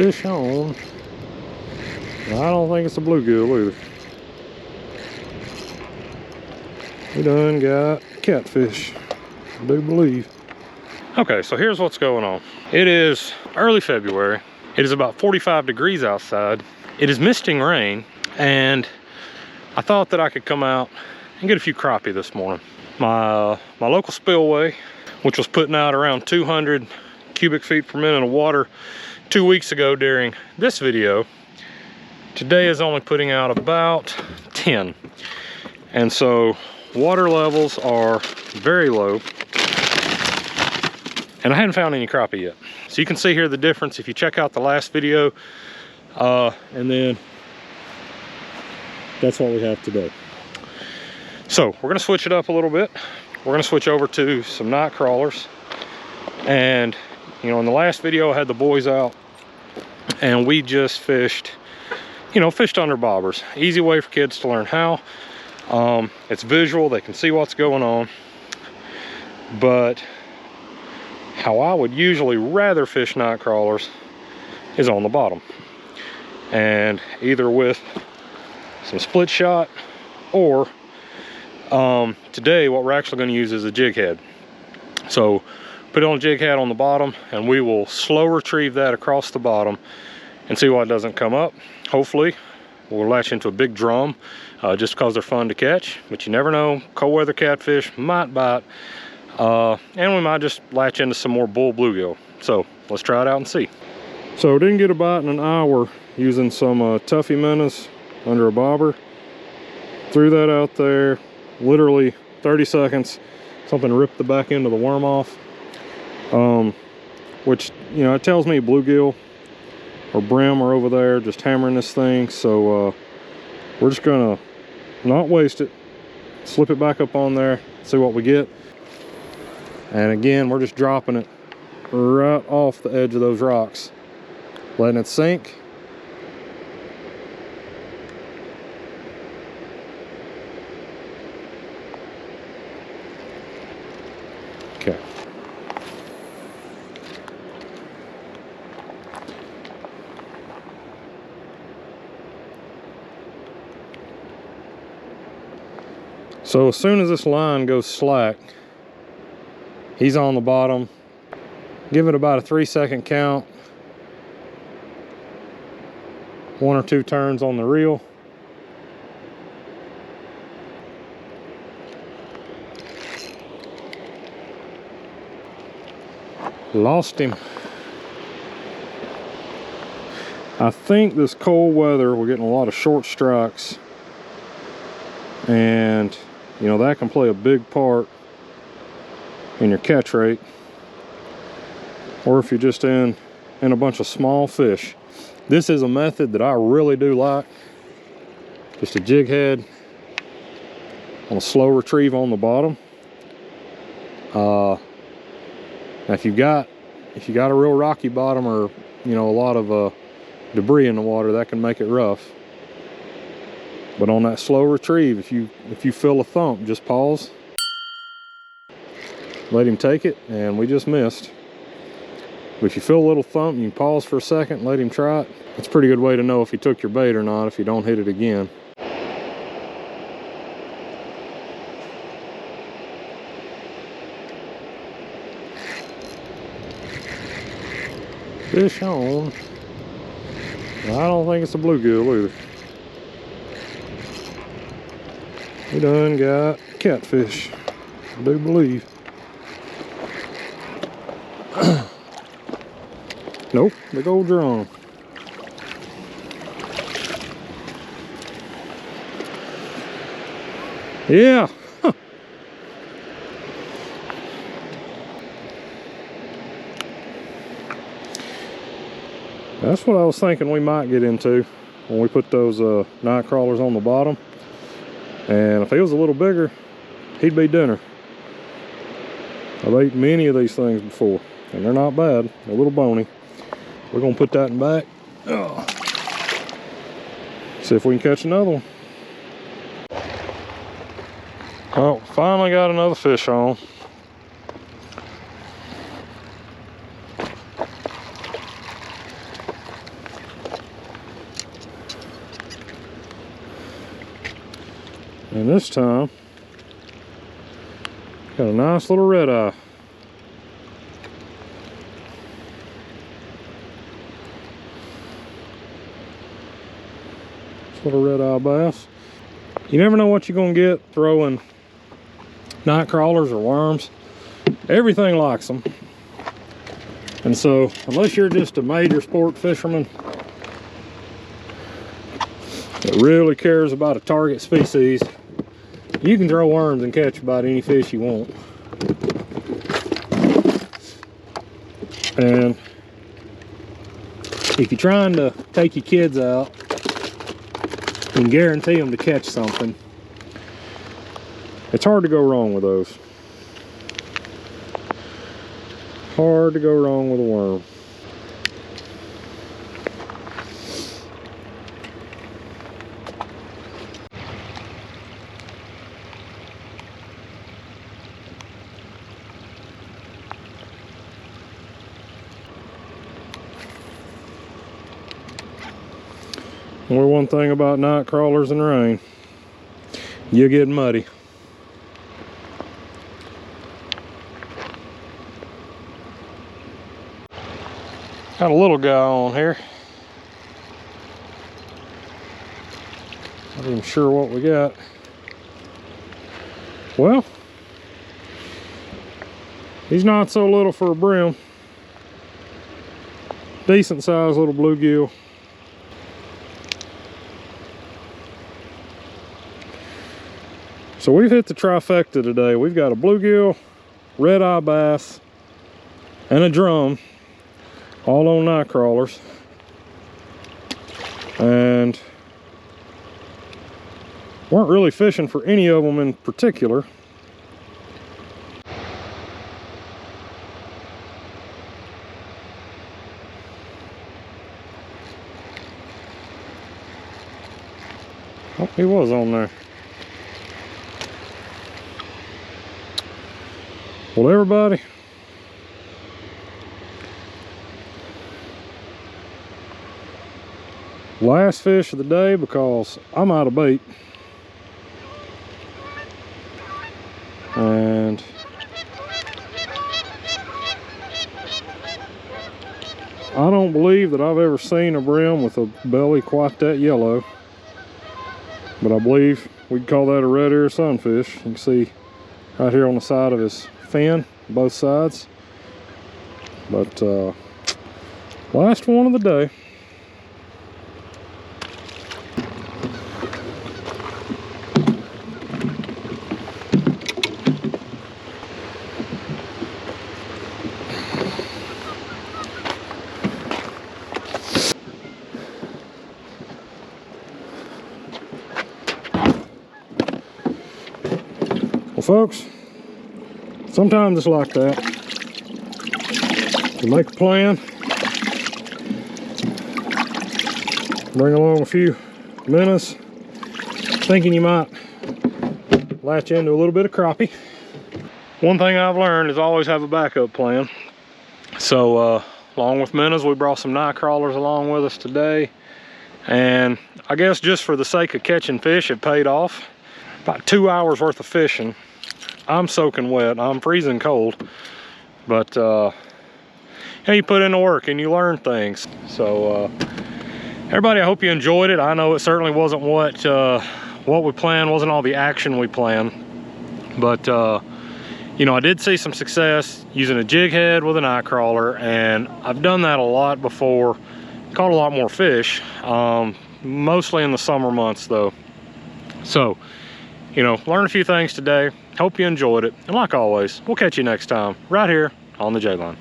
Fish on. I don't think it's a bluegill either. We done got catfish, I do believe. Okay, so here's what's going on. It is early February. It is about 45 degrees outside. It is misting rain, and I thought that I could come out and get a few crappie this morning. My local spillway, which was putting out around 200 cubic feet per minute of water 2 weeks ago during this video, today is only putting out about 10. And so water levels are very low, and I hadn't found any crappie yet. So you can see here the difference if you check out the last video, and then that's what we have today. So we're gonna switch it up a little bit. We're gonna switch over to some night crawlers. And you know, in the last video I had the boys out and we just fished, you know, fished under bobbers. Easy way for kids to learn how. It's visual, they can see what's going on. But how I would usually rather fish night crawlers is on the bottom. And either with some split shot, or today what we're actually going to use is a jig head. So put it on a jig head on the bottom, and we will slow retrieve that across the bottom and see what doesn't come up. Hopefully we'll latch into a big drum, just because they're fun to catch, but you never know. Cold weather catfish might bite, and we might just latch into some more bull bluegill. So let's try it out and see. So didn't get a bite in an hour using some toughy minnows under a bobber. Threw that out there, literally 30 seconds, something ripped the back end of the worm off, which, you know, it tells me bluegill or brim are over there just hammering this thing. So we're just gonna not waste it, slip it back up on there, see what we get. And again, we're just dropping it right off the edge of those rocks, letting it sink. Okay. So as soon as this line goes slack, he's on the bottom. Give it about a 3-second count. 1 or 2 turns on the reel. Lost him. I think this cold weather, we're getting a lot of short strikes, and you know, that can play a big part in your catch rate, or if you're just in a bunch of small fish. This is a method that I really do like. Just a jig head on a slow retrieve on the bottom. Now if you got a real rocky bottom, or you know, a lot of debris in the water, that can make it rough. But on that slow retrieve, if you feel a thump, just pause, let him take it, and we just missed. But if you feel a little thump, you can pause for a second, let him try it. That's a pretty good way to know if he took your bait or not, if you don't hit it again. Fish on. I don't think it's a bluegill either. We done got catfish, I do believe. Nope, big old drum. Yeah. Huh. That's what I was thinking we might get into when we put those night crawlers on the bottom. And if he was a little bigger, he'd be dinner. I've eaten many of these things before, and they're not bad. They're a little bony. We're gonna put that in back. Oh. See if we can catch another one. Oh, finally got another fish on. And this time, got a nice little red eye. Little red eye bass. You never know what you're gonna get throwing night crawlers or worms. Everything likes them. And so, unless you're just a major sport fisherman that really cares about a target species, you can throw worms and catch about any fish you want. And if you're trying to take your kids out and guarantee them to catch something, it's hard to go wrong with those. Hard to go wrong with a worm. Only one thing about night crawlers and rain, you get muddy. Got a little guy on here. Not even sure what we got. Well, he's not so little for a brim. Decent sized little bluegill. So we've hit the trifecta today. We've got a bluegill, red-eye bass, and a drum, all on night crawlers. And weren't really fishing for any of them in particular. Oh, he was on there. Well, everybody, last fish of the day because I'm out of bait. And I don't believe that I've ever seen a brim with a belly quite that yellow, but I believe we'd call that a red ear sunfish. You can see right here on the side of his fin, both sides. But last one of the day. Well, folks, sometimes it's like that. You make a plan, bring along a few minnows, thinking you might latch into a little bit of crappie. One thing I've learned is always have a backup plan. So along with minnows, we brought some night crawlers along with us today. And I guess just for the sake of catching fish, it paid off. About 2 hours worth of fishing. I'm soaking wet, I'm freezing cold, but you put in the work and you learn things. So everybody, I hope you enjoyed it. I know it certainly wasn't what we planned, wasn't all the action we planned, but you know, I did see some success using a jig head with a night crawler, and I've done that a lot before. Caught a lot more fish, mostly in the summer months though. So, you know, learned a few things today. Hope you enjoyed it. And like always, we'll catch you next time right here on the J Line.